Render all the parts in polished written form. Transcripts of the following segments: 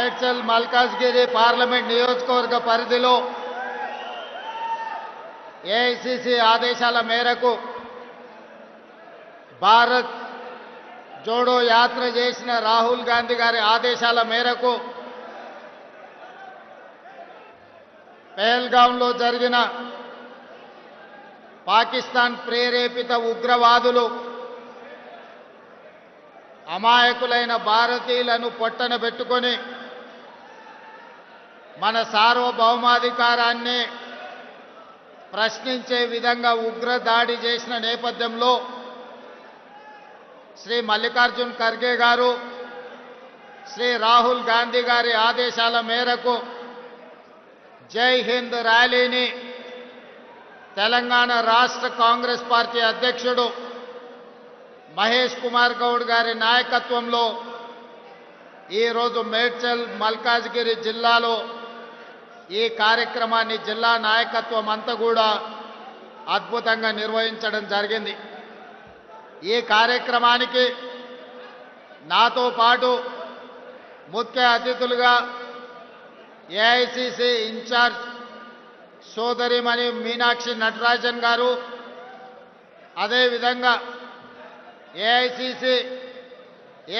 Medchal Malkajgiri parliament నియోజకవర్గ పరిధిలో AICC ఆదేశాల మేరకు భారత్ జోడో యాత్ర చేసిన రాహుల్ గాంధీ గారి ఆదేశాల మేరకు పహల్గాంలో జరిగిన పాకిస్తాన్ ప్రేరేపిత ఉగ్రవాదులు అమాయకులైన భారతీయులను పొట్టన పెట్టుకొని మన సార్వభౌమాధికారాన్ని ప్రశ్నించే విధంగా ఉగ్ర దాడి చేసిన నేపథ్యంలో శ్రీ మల్లికార్జున్ ఖర్గే గారు శ్రీ రాహుల్ గాంధీ గారి ఆదేశాల మేరకు జై హింద్ ర్యాలీని తెలంగాణ రాష్ట్ర కాంగ్రెస్ పార్టీ అధ్యక్షుడు మహేష్ కుమార్ గౌడ్ గారి నాయకత్వంలో ఈరోజు మేడ్చల్ మల్కాజ్గిరి జిల్లాలో ఈ కార్యక్రమాన్ని జిల్లా నాయకత్వం అంతా కూడా అద్భుతంగా నిర్వహించడం జరిగింది. ఈ కార్యక్రమానికి నాతో పాటు ముఖ్య అతిథులుగా ఏఐసిసి ఇన్ఛార్జ్ సోదరిమణి మీనాక్షి నటరాజన్ గారు, అదేవిధంగా AICC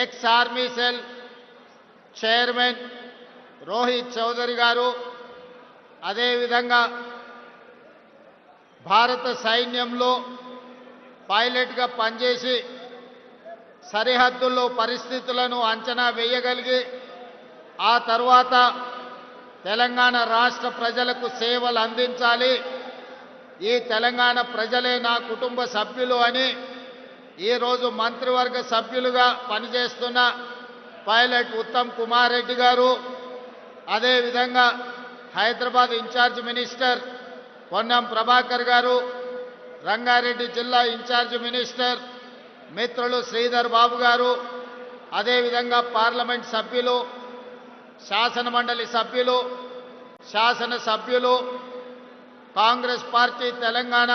ex army cell chairman Rohit Chaudhary garu, అదేవిధంగా భారత సైన్యంలో పైలట్గా పనిచేసి సరిహద్దుల్లో పరిస్థితులను అంచనా వేయగలిగి ఆ తర్వాత తెలంగాణ రాష్ట్ర ప్రజలకు సేవలు అందించాలి, ఈ తెలంగాణ ప్రజలే నా కుటుంబ సభ్యులు అని ఈరోజు మంత్రివర్గ సభ్యులుగా పనిచేస్తున్న పైలట్ ఉత్తమ్ కుమార్ రెడ్డి గారు, అదేవిధంగా హైదరాబాద్ ఇన్ఛార్జ్ మినిస్టర్ పొన్నం ప్రభాకర్ గారు, రంగారెడ్డి జిల్లా ఇన్ఛార్జ్ మినిస్టర్ మిత్రులు శ్రీధర్ బాబు గారు, అదేవిధంగా పార్లమెంట్ సభ్యులు, శాసన మండలి సభ్యులు, శాసన సభ్యులు, కాంగ్రెస్ పార్టీ తెలంగాణ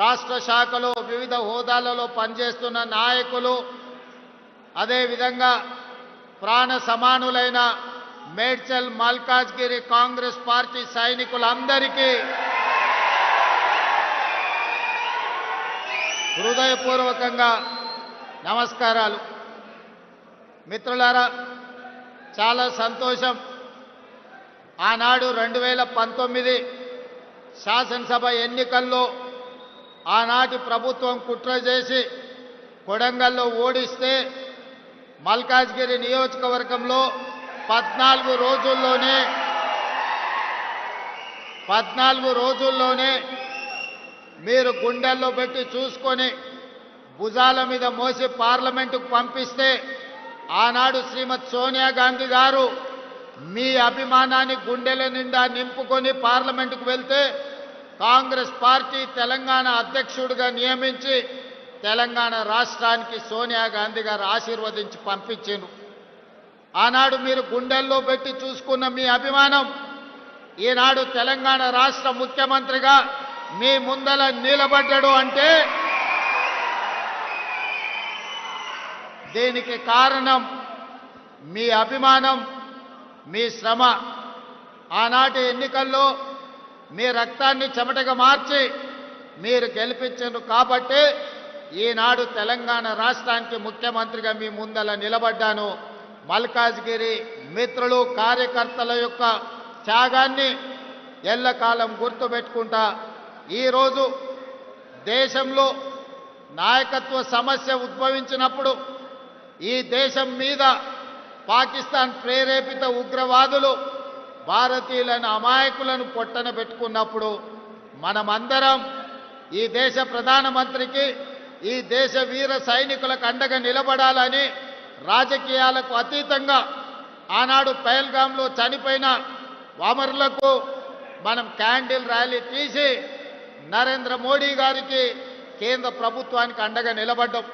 రాష్ట్ర శాఖలో వివిధ హోదాలలో పనిచేస్తున్న నాయకులు, అదేవిధంగా ప్రాణ సమానులైన మేడ్చల్ మల్కాజ్గిరి కాంగ్రెస్ పార్టీ సైనికులందరికీ హృదయపూర్వకంగా నమస్కారాలు. మిత్రులారా, చాలా సంతోషం. ఆనాడు 2019 శాసనసభ ఎన్నికల్లో ఆనాటి ప్రభుత్వం కుట్ర చేసి కొడంగల్లో ఓడిస్తే మల్కాజ్గిరి నియోజకవర్గంలో 14 రోజుల్లోనే మీరు గుండెల్లో పెట్టి చూసుకొని భుజాల మీద మోసి పార్లమెంటుకు పంపిస్తే ఆనాడు శ్రీమతి సోనియా గాంధీ గారు మీ అభిమానాన్ని గుండెల నిండా నింపుకొని పార్లమెంటుకు వెళ్తే కాంగ్రెస్ పార్టీ తెలంగాణ అధ్యక్షుడిగా నియమించి తెలంగాణ రాష్ట్రానికి సోనియా గాంధీ గారు ఆశీర్వదించి పంపించారు. ఆనాడు మీరు గుండెల్లో పెట్టి చూసుకున్న మీ అభిమానం ఈనాడు తెలంగాణ రాష్ట్ర ముఖ్యమంత్రిగా మీ ముందల నిలబడ్డాడు అంటే దీనికి కారణం మీ అభిమానం, మీ శ్రమ. ఆనాటి ఎన్నికల్లో మీ రక్తాన్ని చెమటగా మార్చి మీరు గెలిపించారు కాబట్టి ఈనాడు తెలంగాణ రాష్ట్రానికి ముఖ్యమంత్రిగా మీ ముందల నిలబడ్డాను. మల్కాజ్గిరి మిత్రులు కార్యకర్తల యొక్క త్యాగాన్ని ఎల్లకాలం గుర్తుపెట్టుకుంటా ఈరోజు దేశంలో నాయకత్వ సమస్య ఉద్భవించినప్పుడు ఈ దేశం మీద పాకిస్తాన్ ప్రేరేపిత ఉగ్రవాదులు భారతీయులను అమాయకులను పొట్టన పెట్టుకున్నప్పుడు మనమందరం ఈ దేశ ప్రధానమంత్రికి ఈ దేశ వీర సైనికులకు అండగా నిలబడాలని రాజకీయాలకు అతీతంగా ఆనాడు పహల్గాంలో చనిపోయిన వామరులకు మనం క్యాండిల్ ర్యాలీ తీసి నరేంద్ర మోడీ గారికి కేంద్ర ప్రభుత్వానికి అండగా నిలబడ్డాం.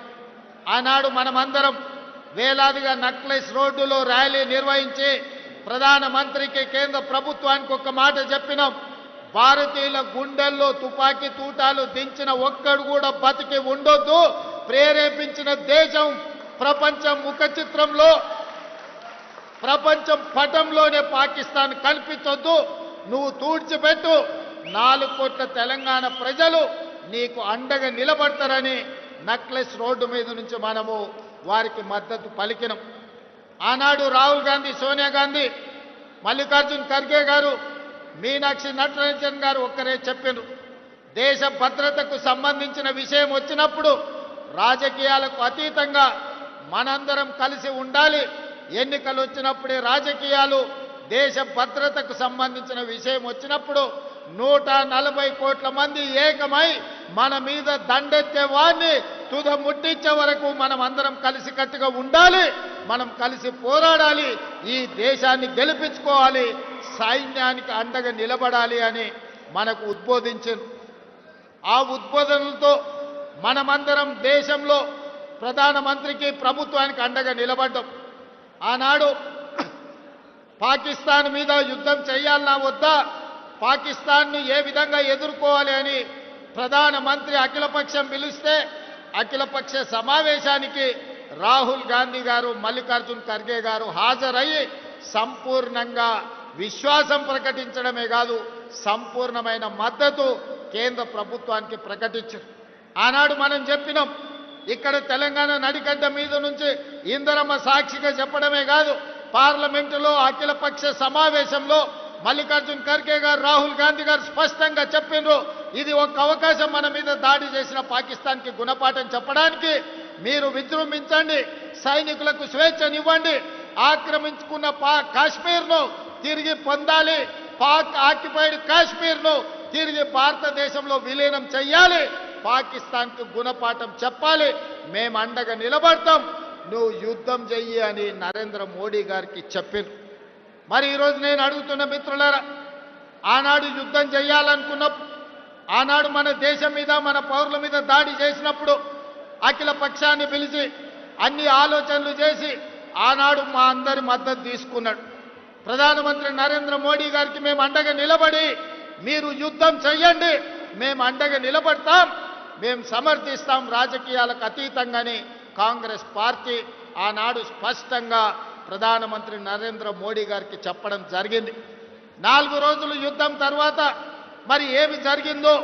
ఆనాడు మనమందరం వేలాదిగా నక్లెస్ రోడ్డులో ర్యాలీ నిర్వహించి ప్రధానమంత్రికి కేంద్ర ప్రభుత్వానికి ఒక మాట చెప్పినాం, భారతీయుల గుండెల్లో తుపాకీ తూటాలు దించిన ఒక్కడు కూడా బతికి ఉండొద్దు, ప్రేరేపించిన దేశం ప్రపంచ ముఖ చిత్రంలో ప్రపంచం పటంలోనే పాకిస్తాన్ కనిపించొద్దు, నువ్వు తూడ్చిపెట్టు, 4 కోట్ల తెలంగాణ ప్రజలు నీకు అండగా నిలబడతారని నక్లెస్ రోడ్డు మీద నుంచి మనము వారికి మద్దతు పలికినాం. ఆనాడు రాహుల్ గాంధీ, సోనియా గాంధీ, మల్లికార్జున్ ఖర్గే గారు, మీనాక్షి నటరాజన్ గారు ఒక్కరే చెప్పారు, దేశ భద్రతకు సంబంధించిన విషయం వచ్చినప్పుడు రాజకీయాలకు అతీతంగా మనందరం కలిసి ఉండాలి. ఎన్నికలు వచ్చినప్పుడే రాజకీయాలు, దేశ భద్రతకు సంబంధించిన విషయం వచ్చినప్పుడు 140 కోట్ల మంది ఏకమై మన మీద దండెత్తే వారిని తుద ముట్టించే వరకు మనం అందరం కలిసికట్టుగా ఉండాలి, మనం కలిసి పోరాడాలి, ఈ దేశాన్ని గెలిపించుకోవాలి, సైన్యానికి అండగా నిలబడాలి అని మనకు ఉద్బోధించారు. ఆ ఉద్బోధనలతో మనమందరం దేశంలో ప్రధానమంత్రికి, ప్రభుత్వానికి అండగా నిలబడ్డాం. ఆనాడు పాకిస్తాన్ మీద యుద్ధం చేయాలన్నా వద్దా, పాకిస్తాన్ను ఏ విధంగా ఎదుర్కోవాలి అని ప్రధానమంత్రి అఖిలపక్షం పిలిస్తే అఖిలపక్ష సమావేశానికి రాహుల్ గాంధీ గారు, మల్లికార్జున్ ఖర్గే గారు హాజరయ్యి సంపూర్ణంగా విశ్వాసం ప్రకటించడమే కాదు, సంపూర్ణమైన మద్దతు కేంద్ర ప్రభుత్వానికి ప్రకటించారు. ఆనాడు మనం చెప్పినాం, ఇక్కడ తెలంగాణ నడిగడ్డ మీద నుంచి ఇందిరమ్మ సాక్షిగా చెప్పడమే కాదు, పార్లమెంటులో అఖిలపక్ష సమావేశంలో మల్లికార్జున్ ఖర్గే గారు, రాహుల్ గాంధీ గారు స్పష్టంగా చెప్పిండ్రు, ఇది ఒక అవకాశం మన మీద దాడి చేసిన పాకిస్తాన్కి గుణపాఠం చెప్పడానికి. మీరు విజృంభించండి, సైనికులకు స్వేచ్ఛనివ్వండి, ఆక్రమించుకున్న కాశ్మీర్ను తిరిగి పొందాలి, పాక్ ఆక్యుపైడ్ కాశ్మీర్ను తిరిగి భారతదేశంలో విలీనం చెయ్యాలి, పాకిస్తాన్కు గుణపాఠం చెప్పాలి, మేము అండగా నిలబడతాం, నువ్వు యుద్ధం చెయ్యి అని నరేంద్ర మోడీ గారికి చెప్పారు. మరి ఈరోజు నేను అడుగుతున్న మిత్రులారా, ఆనాడు యుద్ధం చేయాలనుకున్నప్పుడు, ఆనాడు మన దేశం మీద, మన పౌరుల మీద దాడి చేసినప్పుడు అఖిల పక్షాన్ని పిలిచి అన్ని ఆలోచనలు చేసి ఆనాడు మా అందరి మద్దతు తీసుకున్నాడు. ప్రధానమంత్రి నరేంద్ర మోడీ గారికి మేము అండగా నిలబడి, మీరు యుద్ధం చెయ్యండి, మేము అండగా నిలబడతాం, మేము సమర్థిస్తాం రాజకీయాలకు అతీతంగానే కాంగ్రెస్ పార్టీ ఆనాడు స్పష్టంగా ప్రధానమంత్రి నరేంద్ర మోడీ గారికి చెప్పడం జరిగింది. 4 రోజులు యుద్ధం తర్వాత మరి ఏమి జరిగిందో,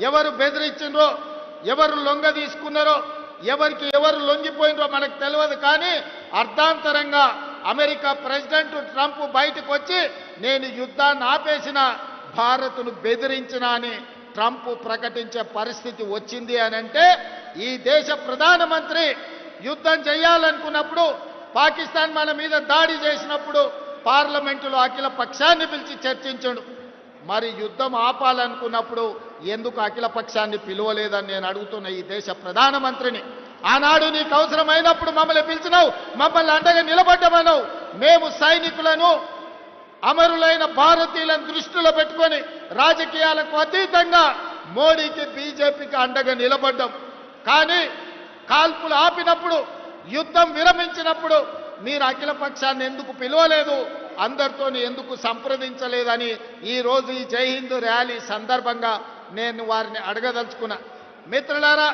ఎవరు బెదిరించిండ్రో, ఎవరు లొంగ తీసుకున్నారో, ఎవరికి ఎవరు లొంగిపోయినరో మనకు తెలియదు. కానీ అర్ధాంతరంగా అమెరికా ప్రెసిడెంట్ ట్రంప్ బయటకు వచ్చి నేను యుద్ధాన్ని ఆపేసిన, భారత్ను బెదిరించిన అని ట్రంప్ ప్రకటించే పరిస్థితి వచ్చింది అని అంటే, ఈ దేశ ప్రధానమంత్రి యుద్ధం చేయాలనుకున్నప్పుడు, పాకిస్తాన్ మన మీద దాడి చేసినప్పుడు పార్లమెంటులో అఖిల పక్షాన్ని పిలిచి చర్చించాడు. మరి యుద్ధం ఆపాలనుకున్నప్పుడు ఎందుకు అఖిల పక్షాన్ని పిలువలేదని నేను అడుగుతున్న ఈ దేశ ప్రధానమంత్రిని. ఆనాడు నీకు అవసరమైనప్పుడు మమ్మల్ని పిలిచినావు, మమ్మల్ని అండగా నిలబడ్డమన్నావు. మేము సైనికులను, అమరులైన భారతీయులను దృష్టిలో పెట్టుకొని రాజకీయాలకు అతీతంగా మోడీకి, బీజేపీకి అండగా నిలబడ్డాం. కానీ కాల్పులు ఆపినప్పుడు, యుద్ధం విరమించినప్పుడు మీరు అఖిల పక్షాన్ని ఎందుకు పిలవలేదు, అందరితో ఎందుకు సంప్రదించలేదని ఈరోజు ఈ జై హింద్ ర్యాలీ సందర్భంగా నేను వారిని అడగదలుచుకున్నా. మిత్రులారా,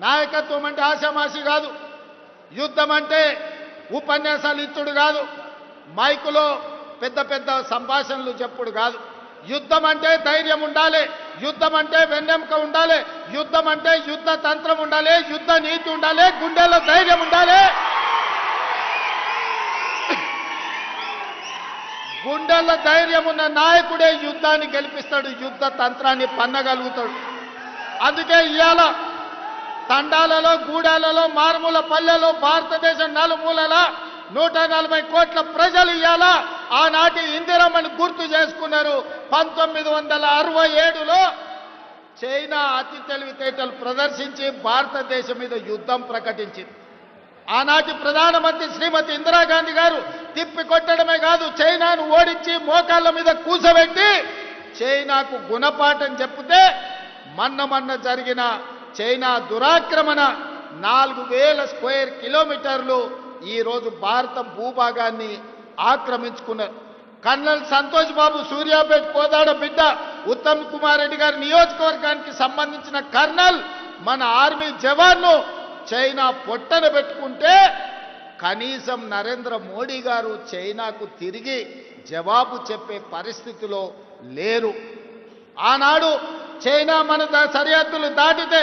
నాయకత్వం అంటే ఆషామాషి కాదు, యుద్ధం అంటే ఉపన్యాసాలు ఇచ్చుడు కాదు, మైకులో పెద్ద పెద్ద సంభాషణలు చెప్పుడు కాదు. యుద్ధం అంటే ధైర్యం ఉండాలి, యుద్ధం అంటే వెన్నెముక ఉండాలి, యుద్ధం అంటే యుద్ధ తంత్రం ఉండాలి, యుద్ధ నీతి ఉండాలి, గుండెల్లో ధైర్యం ఉండాలి. గుండెల్లో ధైర్యం ఉన్న నాయకుడే యుద్ధాన్ని గెలిపిస్తాడు, యుద్ధ తంత్రాన్ని పన్నగలుగుతాడు. అందుకే ఇవాళ తండాలలో, గూడాలలో, మారుమూల పల్లెలో, భారతదేశం నలుమూలల 140 కోట్ల ప్రజలు ఇవాళ ఆనాటి ఇందిరమ్మని గుర్తు చేసుకున్నారు. 1967లో చైనా అతి తెలివితేటలు ప్రదర్శించి భారతదేశం మీద యుద్ధం ప్రకటించింది. ఆనాటి ప్రధానమంత్రి శ్రీమతి ఇందిరాగాంధీ గారు తిప్పి కొట్టడమే కాదు, చైనాను ఓడించి మోకాళ్ళ మీద కూసబెట్టి చైనాకు గుణపాఠం చెప్తే మొన్న జరిగిన చైనా దురాక్రమణ 4000 స్క్వేర్ కిలోమీటర్లు ఈరోజు భారత భూభాగాన్ని ఆక్రమించుకున్నారు. కర్నల్ సంతోష్ బాబు సూర్యాపేట కోదాడ బిడ్డ, ఉత్తమ్ కుమార్ రెడ్డి గారి నియోజకవర్గానికి సంబంధించిన కర్నల్ మన ఆర్మీ జవాన్ను చైనా పొట్టన పెట్టుకుంటే కనీసం నరేంద్ర మోడీ గారు చైనాకు తిరిగి జవాబు చెప్పే పరిస్థితిలో లేరు. ఆనాడు చైనా మన సరిహద్దులు దాటితే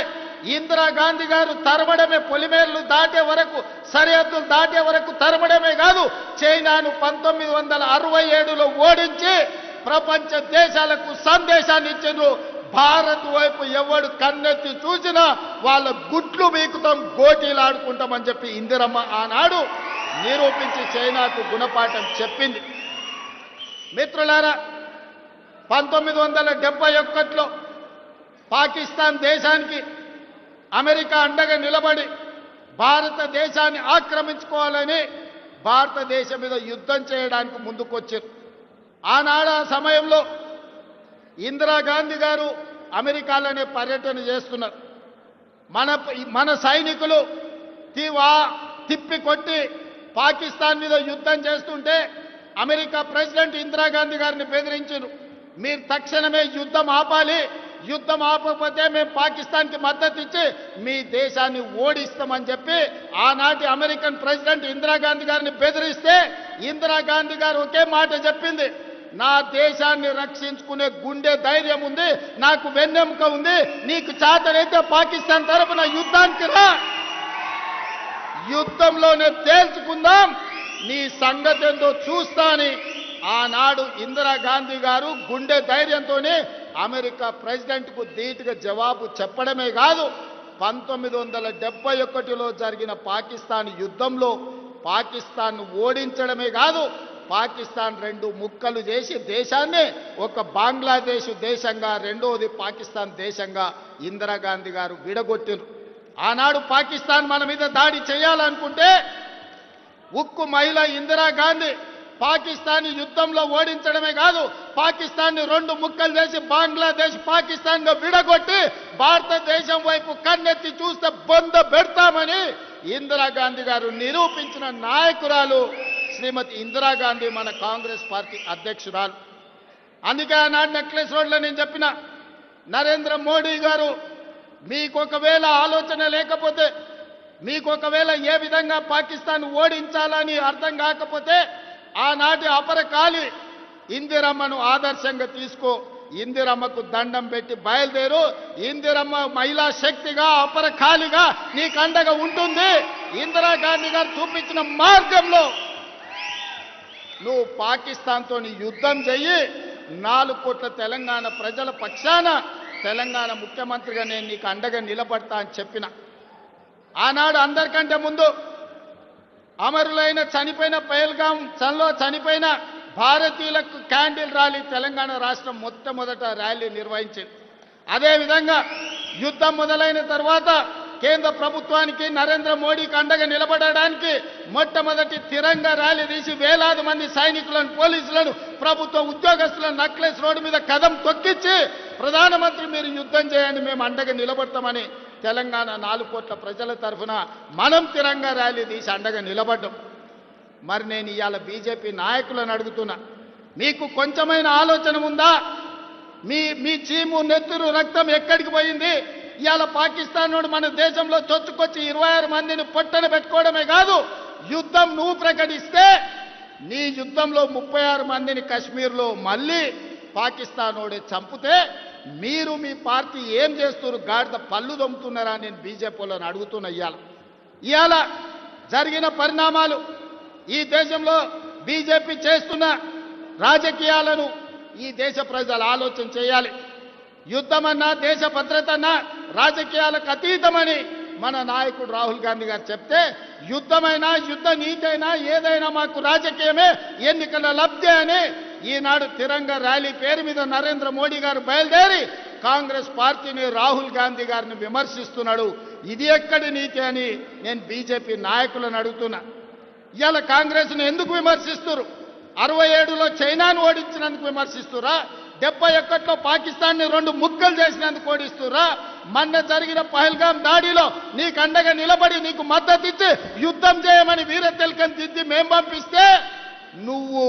ఇందిరాగాంధీ గారు తరమడమే, పొలిమేర్లు దాటే వరకు, సరిహద్దులు దాటే వరకు తరమడమే కాదు, చైనాను 1967లో ఓడించి ప్రపంచ దేశాలకు సందేశాన్ని ఇచ్చిండ్రు. భారత్ వైపు ఎవడు కన్నెత్తి చూసినా వాళ్ళ గుట్లు వీకుతాం, గోటీలు ఆడుకుంటామని చెప్పి ఇందిరమ్మ ఆనాడు నిరూపించి చైనాకు గుణపాఠం చెప్పింది. మిత్రులారా, 1971లో పాకిస్తాన్ దేశానికి అమెరికా అండగా నిలబడి భారతదేశాన్ని ఆక్రమించుకోవాలని భారతదేశం మీద యుద్ధం చేయడానికి ముందుకొచ్చారు. ఆనాడు ఆ సమయంలో ఇందిరాగాంధీ గారు అమెరికాలోనే పర్యటన చేస్తున్నారు. మన సైనికులు తిప్పికొట్టి పాకిస్తాన్ మీద యుద్ధం చేస్తుంటే అమెరికా ప్రెసిడెంట్ ఇందిరాగాంధీ గారిని బెదిరించారు. మీరు తక్షణమే యుద్ధం ఆపాలి, యుద్ధం ఆపకపోతే మేము పాకిస్తాన్కి మద్దతు ఇచ్చి మీ దేశాన్ని ఓడిస్తామని చెప్పి ఆనాటి అమెరికన్ ప్రెసిడెంట్ ఇందిరాగాంధీ గారిని బెదిరిస్తే ఇందిరాగాంధీ గారు ఒకే మాట చెప్పింది, నా దేశాన్ని రక్షించుకునే గుండె ధైర్యం ఉంది, నాకు వెన్నెముక ఉంది, నీకు చేతనైతే పాకిస్తాన్ తరపున యుద్ధానికి రా, యుద్ధంలోనే తేల్చుకుందాం, నీ సంగతి ఏందో చూస్తా అని ఆనాడు ఇందిరాగాంధీ గారు గుండె ధైర్యంతోనే అమెరికా ప్రెసిడెంట్కు ధీటుగా జవాబు చెప్పడమే కాదు, 1971లో జరిగిన పాకిస్తాన్ యుద్ధంలో పాకిస్తాన్ ఓడించడమే కాదు, పాకిస్తాన్ 2 ముక్కలు చేసి దేశాన్ని ఒక బంగ్లాదేశ్ దేశంగా, రెండోది పాకిస్తాన్ దేశంగా ఇందిరాగాంధీ గారు విడగొట్టారు. ఆనాడు పాకిస్తాన్ మన మీద దాడి చేయాలనుకుంటే ఉక్కు మహిళ ఇందిరాగాంధీ పాకిస్తాన్ యుద్ధంలో ఓడించడమే కాదు, పాకిస్తాన్ని 2 ముక్కలు చేసి బంగ్లాదేశ్ పాకిస్తాన్గా విడగొట్టి భారతదేశం వైపు కన్నెత్తి చూస్తే బొంద పెడతామని ఇందిరాగాంధీ గారు నిరూపించిన నాయకురాలు శ్రీమతి ఇందిరాగాంధీ, మన కాంగ్రెస్ పార్టీ అధ్యక్షురాలు. అందుకే ఆనాడు నెక్లెస్ రోడ్లో నేను చెప్పిన, నరేంద్ర మోడీ గారు మీకొకవేళ ఆలోచన లేకపోతే, మీకొకవేళ ఏ విధంగా పాకిస్తాన్ ఓడించాలని అర్థం కాకపోతే ఆనాటి అపరకాలి ఇందిరమ్మను ఆదర్శంగా తీసుకో, ఇందిరమ్మకు దండం పెట్టి బయలుదేరు, ఇందిరమ్మ మహిళా శక్తిగా అపరకాలిగా నీకు అండగా ఉంటుంది. ఇందిరాగాంధీ గారు చూపించిన మార్గంలో నువ్వు పాకిస్తాన్తో యుద్ధం చెయ్యి, 4 కోట్ల తెలంగాణ ప్రజల పక్షాన తెలంగాణ ముఖ్యమంత్రిగా నేను నీకు అండగా నిలబడతా అని చెప్పిన. ఆనాడు అందరికంటే ముందు అమరులైన చనిపోయిన పహల్గాంలో చనిపోయిన భారతీయులకు క్యాండిల్ ర్యాలీ తెలంగాణ రాష్ట్రం మొట్టమొదట ర్యాలీ నిర్వహించింది. అదేవిధంగా యుద్ధం మొదలైన తర్వాత కేంద్ర ప్రభుత్వానికి నరేంద్ర మోడీకి అండగా నిలబడడానికి మొట్టమొదటి తిరంగా ర్యాలీ తీసి వేలాది మంది సైనికులను, పోలీసులను, ప్రభుత్వ ఉద్యోగస్తులను నెక్లెస్ రోడ్డు మీద కదం తొక్కించి ప్రధానమంత్రి మీరు యుద్ధం చేయండి, మేము అండగా నిలబడతామని తెలంగాణ 4 కోట్ల ప్రజల తరఫున మనం తిరంగా ర్యాలీ తీసి అండగా నిలబడ్డాం. మరి నేను ఇవాళ బీజేపీ నాయకులను అడుగుతున్నా, మీకు కొంచెమైన ఆలోచన ఉందా? మీ చీము నెత్తురు రక్తం ఎక్కడికి పోయింది? ఇవాళ పాకిస్తాన్ నుండి మన దేశంలో చొచ్చుకొచ్చి 26 మందిని పొట్టన పెట్టుకోవడమే కాదు, యుద్ధం నువ్వు ప్రకటిస్తే నీ యుద్ధంలో 36 మందిని కశ్మీర్లో మళ్ళీ పాకిస్తానోడే చంపితే మీరు మీ పార్టీ ఏం చేస్తున్నారు? గాడిద పళ్ళు దొమ్ముతున్నారా? నేను బీజేపీలను అడుగుతున్నా. ఇవాళ జరిగిన పరిణామాలు, ఈ దేశంలో బీజేపీ చేస్తున్న రాజకీయాలను ఈ దేశ ప్రజలు ఆలోచన చేయాలి. యుద్ధమన్నా, దేశ భద్రతన్నా రాజకీయాలకు అతీతమని మన నాయకుడు రాహుల్ గాంధీ గారు చెప్తే, యుద్ధమైనా, యుద్ధ నీతైనా ఏదైనా మాకు రాజకీయమే, ఎన్నికల లబ్ధి అని ఈనాడు తిరంగా ర్యాలీ పేరు మీద నరేంద్ర మోడీ గారు బయలుదేరి కాంగ్రెస్ పార్టీని, రాహుల్ గాంధీ గారిని విమర్శిస్తున్నాడు. ఇది ఎక్కడి నీతి అని నేను బీజేపీ నాయకులను అడుగుతున్నా. ఇవాళ కాంగ్రెస్ను ఎందుకు విమర్శిస్తున్నారు? 67లో చైనాను ఓడించినందుకు విమర్శిస్తురా? 71లో పాకిస్తాన్ని 2 ముక్కలు చేసినందుకు ఓడిస్తురా? మొన్న జరిగిన పహల్గాం దాడిలో నీకు అండగా నిలబడి నీకు మద్దతు ఇచ్చి యుద్ధం చేయమని వీర తిలకం దిద్ది మేం పంపిస్తే నువ్వు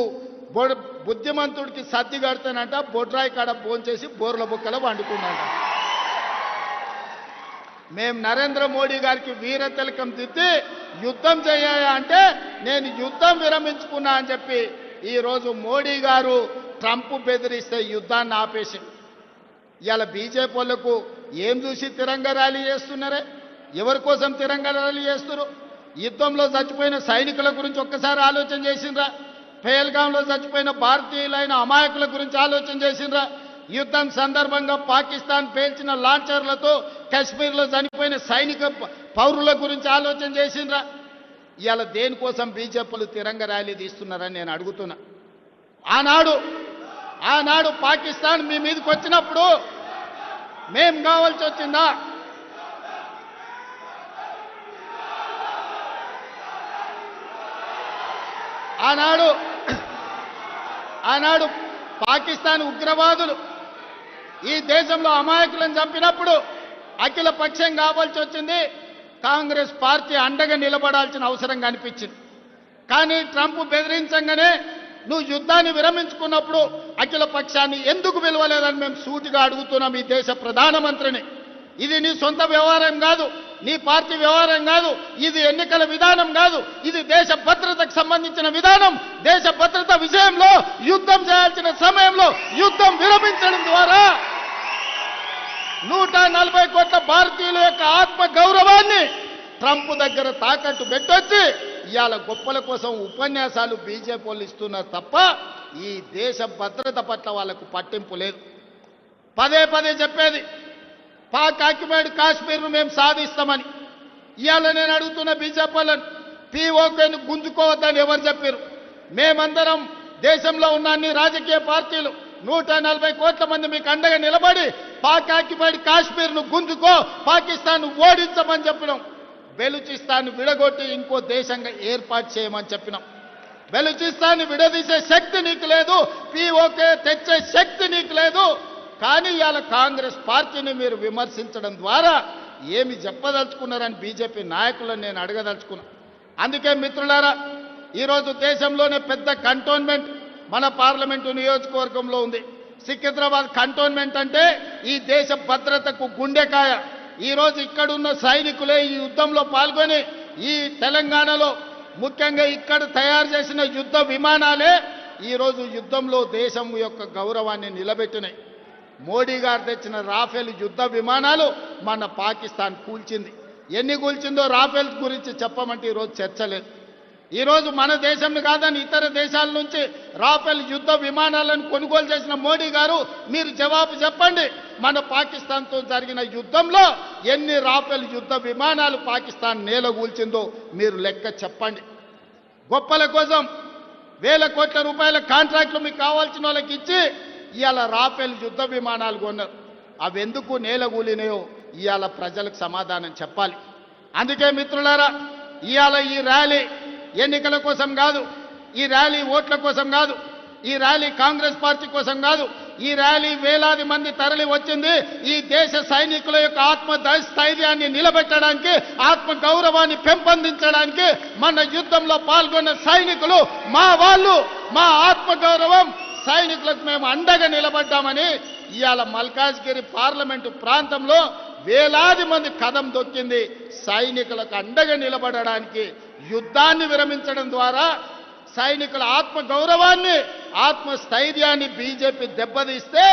బుద్ధిమంతుడికి సర్ది కడతానంట, బొడ్రాయి కాడ భోంచేసి బోర్ల బుక్కలో వండుకున్నాంట. మేము నరేంద్ర మోడీ గారికి వీర తిలకం దిద్ది యుద్ధం చేయాలి అంటే నేను యుద్ధం విరమించుకున్నా అని చెప్పి ఈరోజు మోడీ గారు ట్రంప్ బెదిరిస్తే యుద్ధాన్ని ఆపేసి ఇవాళ బీజేపీ వాళ్ళకు ఏం చూసి తిరంగా ర్యాలీ చేస్తున్నారే? ఎవరి కోసం తిరంగా ర్యాలీ చేస్తున్నారు? యుద్ధంలో చచ్చిపోయిన సైనికుల గురించి ఒక్కసారి ఆలోచన చేసిండ్రా? పేల్గాంలో చచ్చిపోయిన భారతీయులైన అమాయకుల గురించి ఆలోచన చేసిండ్రా? యుద్ధం సందర్భంగా పాకిస్తాన్ పేల్చిన లాంచర్లతో కశ్మీర్లో చనిపోయిన సైనిక పౌరుల గురించి ఆలోచన చేసిండ్రా? ఇవాళ దేనికోసం బీజేపీలు తిరంగ ర్యాలీ తీస్తున్నారని నేను అడుగుతున్నా. ఆనాడు పాకిస్తాన్ మీ మీదకి వచ్చినప్పుడు మేం కావాల్సి వచ్చిందా? ఆనాడు పాకిస్తాన్ ఉగ్రవాదులు ఈ దేశంలో అమాయకులను చంపినప్పుడు అఖిల పక్షం కావాల్సి వచ్చింది. కాంగ్రెస్ పార్టీ అండగా నిలబడాల్సిన అవసరం కనిపించింది. కానీ ట్రంప్ బెదిరించగానే నువ్వు యుద్ధాన్ని విరమించుకున్నప్పుడు అఖిల పక్షాన్ని ఎందుకు పిలవలేదని మేము సూటిగా అడుగుతున్నాం ఈ దేశ ప్రధానమంత్రిని. ఇది నీ సొంత వ్యవహారం కాదు, నీ పార్టీ వ్యవహారం కాదు, ఇది ఎన్నికల విధానం కాదు, ఇది దేశ భద్రతకు సంబంధించిన విధానం. దేశ భద్రత విషయంలో యుద్ధం చేయాల్సిన సమయంలో యుద్ధం విరమించడం ద్వారా 140 కోట్ల భారతీయుల యొక్క ఆత్మ గౌరవాన్ని ట్రంప్ దగ్గర తాకట్టు పెట్టొచ్చి ఇవాళ గొప్పల కోసం ఉపన్యాసాలు బీజేపీ వాళ్ళు ఇస్తున్నారు తప్ప ఈ దేశ భద్రత పట్ల వాళ్ళకు పట్టింపు లేదు. పదే పదే చెప్పేది పాక్ ఆక్యుపైడ్ కాశ్మీర్ను మేము సాధిస్తామని. ఇవాళ నేను అడుగుతున్న బీజేపీ వాళ్ళని, పీఓకేను గుంజుకోవద్దని ఎవరు చెప్పారు? మేమందరం దేశంలో ఉన్న అన్ని రాజకీయ పార్టీలు 140 కోట్ల మంది మీకు అండగా నిలబడి పాక్ ఆక్యుపైడ్ కాశ్మీర్ను గుంజుకో, పాకిస్తాన్ ఓడించమని చెప్పినాం. బెలూచిస్తాన్ విడగొట్టి ఇంకో దేశంగా ఏర్పాటు చేయమని చెప్పినాం. బెలూచిస్తాన్ విడదీసే శక్తి నీకు లేదు, పీఓకే తెచ్చే శక్తి నీకు లేదు. కానీ ఇవాళ కాంగ్రెస్ పార్టీని మీరు విమర్శించడం ద్వారా ఏమి చెప్పదలుచుకున్నారని బీజేపీ నాయకులను నేను అడగదలుచుకున్నా. అందుకే మిత్రులారా, ఈరోజు దేశంలోనే పెద్ద కంటోన్మెంట్ మన పార్లమెంటు నియోజకవర్గంలో ఉంది. సికింద్రాబాద్ కంటోన్మెంట్ అంటే ఈ దేశ భద్రతకు గుండెకాయ. ఈరోజు ఇక్కడున్న సైనికులే ఈ యుద్ధంలో పాల్గొని ఈ తెలంగాణలో ముఖ్యంగా ఇక్కడ తయారు చేసిన యుద్ధ విమానాలే ఈరోజు యుద్ధంలో దేశం యొక్క గౌరవాన్ని నిలబెట్టినాయి. మోడీ గారు తెచ్చిన రాఫెల్ యుద్ధ విమానాలు మన పాకిస్తాన్ కూల్చింది. ఎన్ని కూల్చిందో రాఫెల్ గురించి చెప్పమంటే ఈరోజు చర్చ లేదు. ఈరోజు మన దేశం కాదని ఇతర దేశాల నుంచి రాఫెల్ యుద్ధ విమానాలను కొనుగోలు చేసిన మోడీ గారు మీరు జవాబు చెప్పండి. మన పాకిస్తాన్తో జరిగిన యుద్ధంలో ఎన్ని రాఫెల్ యుద్ధ విమానాలు పాకిస్తాన్ నేలగూల్చిందో మీరు లెక్క చెప్పండి. గొప్పల కోసం వేల కోట్ల రూపాయల కాంట్రాక్టులు మీకు కావాల్సిన వాళ్ళకి ఇచ్చి ఇవాళ రాఫెల్ యుద్ధ విమానాలు కొన్నారు. అవి ఎందుకు నేలగూలినాయో ఇవాళ ప్రజలకు సమాధానం చెప్పాలి. అందుకే మిత్రులారా, ఇవాళ ఈ ర్యాలీ ఎన్నికల కోసం కాదు, ఈ ర్యాలీ ఓట్ల కోసం కాదు, ఈ ర్యాలీ కాంగ్రెస్ పార్టీ కోసం కాదు. ఈ ర్యాలీ వేలాది మంది తరలి వచ్చింది ఈ దేశ సైనికుల యొక్క ఆత్మస్థైర్యాన్ని నిలబెట్టడానికి, ఆత్మ గౌరవాన్ని పెంపొందించడానికి. మన యుద్ధంలో పాల్గొన్న సైనికులు మా వాళ్ళు, మా ఆత్మ గౌరవం సైనికులకు మేము అండగా నిలబడ్డామని ఇవాళ మల్కాజ్గిరి పార్లమెంటు ప్రాంతంలో వేలాది మంది కదం దొక్కింది. సైనికులకు అండగా నిలబడడానికి యుద్ధాన్ని విరమించడం ద్వారా సైనికుల ఆత్మ గౌరవాన్ని, ఆత్మస్థైర్యాన్ని బీజేపీ దెబ్బతీస్తే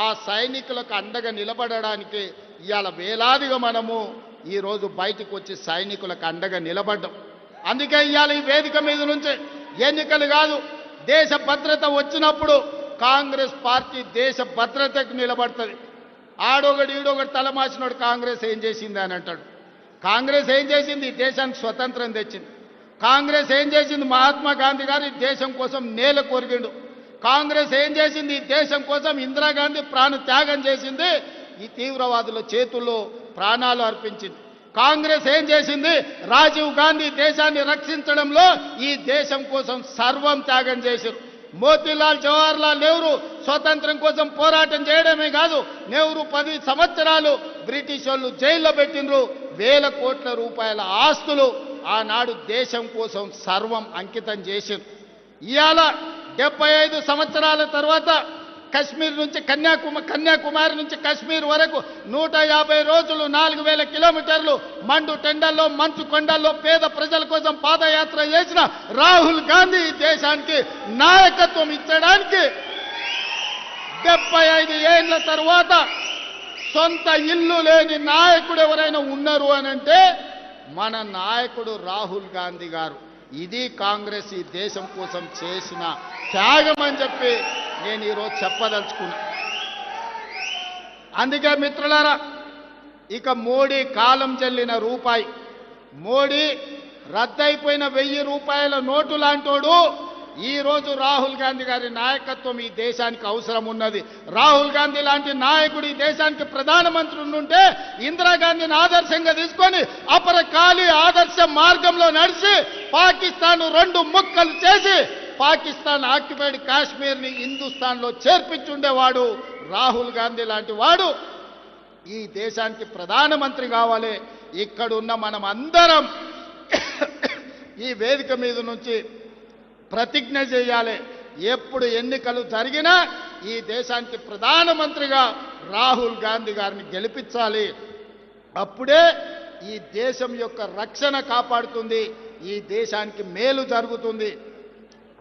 ఆ సైనికులకు అండగా నిలబడడానికి ఇవాళ వేలాదిగా మనము ఈరోజు బయటకు వచ్చి సైనికులకు అండగా నిలబడ్డాం. అందుకే ఇవాళ ఈ వేదిక మీద నుంచి ఎన్నికలు కాదు, దేశ భద్రత వచ్చినప్పుడు కాంగ్రెస్ పార్టీ దేశ భద్రతకు నిలబడుతుంది. ఆడొకడు ఈడొకడు తలమాసినోడు కాంగ్రెస్ ఏం చేసింది అని అంటాడు. కాంగ్రెస్ ఏం చేసింది? దేశానికి స్వతంత్రం తెచ్చింది. కాంగ్రెస్ ఏం చేసింది? మహాత్మా గాంధీ గారు ఈ దేశం కోసం నేల కొరిగిండు. కాంగ్రెస్ ఏం చేసింది? ఈ దేశం కోసం ఇందిరాగాంధీ ప్రాణ త్యాగం చేసింది, ఈ తీవ్రవాదుల చేతుల్లో ప్రాణాలు అర్పించింది. కాంగ్రెస్ ఏం చేసింది? రాజీవ్ గాంధీ దేశాన్ని రక్షించడంలో ఈ దేశం కోసం సర్వం త్యాగం చేశారు. మోతీలాల్ జవహర్లాల్ నెహ్రూ స్వతంత్రం కోసం పోరాటం చేయడమే కాదు, నెహ్రూ 10 సంవత్సరాలు బ్రిటిష్ వాళ్ళు జైల్లో పెట్టినరు. వేల కోట్ల రూపాయల ఆస్తులు ఆనాడు దేశం కోసం సర్వం అంకితం చేశారు. ఇవాళ 75 సంవత్సరాల తర్వాత కశ్మీర్ నుంచి కన్యాకుమారి నుంచి కశ్మీర్ వరకు 150 రోజులు 4000 కిలోమీటర్లు మండు టెండల్లో మంచు కొండల్లో పేద ప్రజల కోసం పాదయాత్ర చేసిన రాహుల్ గాంధీ ఈ దేశానికి నాయకత్వం ఇచ్చడానికి 75 ఏళ్ల తర్వాత సొంత ఇల్లు లేని నాయకుడు ఎవరైనా ఉన్నారు అని అంటే మన నాయకుడు రాహుల్ గాంధీ గారు. ఇది కాంగ్రెస్ ఈ దేశం కోసం చేసిన త్యాగం అని చెప్పి నేను ఈరోజు చెప్పదలుచుకున్నా. అందుకే మిత్రులారా, ఇక మోడీ కాలం చెల్లిన రూపాయి, మోడీ రద్దయిపోయిన 1000 రూపాయల నోటు లాంటోడు ఈరోజు రాహుల్ గాంధీ గారి నాయకత్వం ఈ దేశానికి అవసరం ఉన్నది. రాహుల్ గాంధీ లాంటి నాయకుడు ఈ దేశానికి ప్రధానమంత్రి ఉంటే ఇందిరాగాంధీని ఆదర్శంగా తీసుకొని అపరకాలి ఆదర్శ మార్గంలో నడిచి పాకిస్తాన్ 2 ముక్కలు చేసి పాకిస్తాన్ ఆక్యుపైడ్ కాశ్మీర్ని హిందుస్థాన్లో చేర్పించుండేవాడు రాహుల్ గాంధీ లాంటి వాడు ఈ దేశానికి ప్రధానమంత్రి కావాలి. ఇక్కడున్న మనం అందరం ఈ వేదిక మీద నుంచి ప్రతిజ్ఞ చేయాలి. ఎప్పుడు ఎన్నికలు జరిగినా ఈ దేశానికి ప్రధానమంత్రిగా రాహుల్ గాంధీ గారిని గెలిపించాలి. అప్పుడే ఈ దేశం యొక్క రక్షణ కాపాడుతుంది, ఈ దేశానికి మేలు జరుగుతుంది.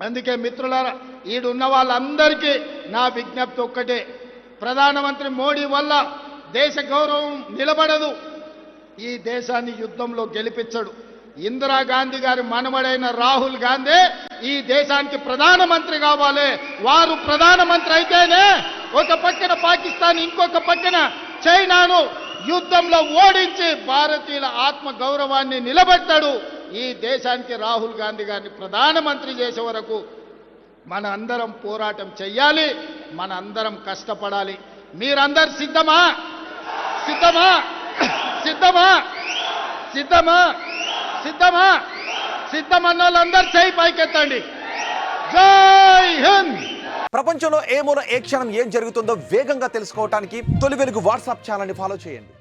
అందుకే మిత్రులారా, ఈడున్న వాళ్ళందరికీ నా విజ్ఞప్తి ఒక్కటే, ప్రధానమంత్రి మోడీ వల్ల దేశ గౌరవం నిలబడదు, ఈ దేశాన్ని యుద్ధంలో గెలిపించడు. ఇందిరాగాంధీ గారి మనవడైన రాహుల్ గాంధీ ఈ దేశానికి ప్రధానమంత్రి కావాలి. వారు ప్రధానమంత్రి అయితేనే ఒక పక్కన పాకిస్తాన్, ఇంకొక పక్కన చైనాను యుద్ధంలో ఓడించి భారతీయుల ఆత్మ గౌరవాన్ని నిలబెట్టాడు. ఈ దేశానికి రాహుల్ గాంధీ గారిని ప్రధానమంత్రి చేసే వరకు మన అందరం పోరాటం చెయ్యాలి, మన అందరం కష్టపడాలి. మీరందరు సిద్ధమా? సిద్ధమా? సిద్ధమా? సిద్ధమా? సిద్ధమా? సిద్ధమన్న వాళ్ళందరూ చేయి పైకెత్తండి. జై హింద్. ప్రపంచంలో ఏ మూల ఏ క్షణం ఏం జరుగుతుందో వేగంగా తెలుసుకోవడానికి తొలి వెలుగు వాట్సాప్ ఛానల్ని ఫాలో చేయండి.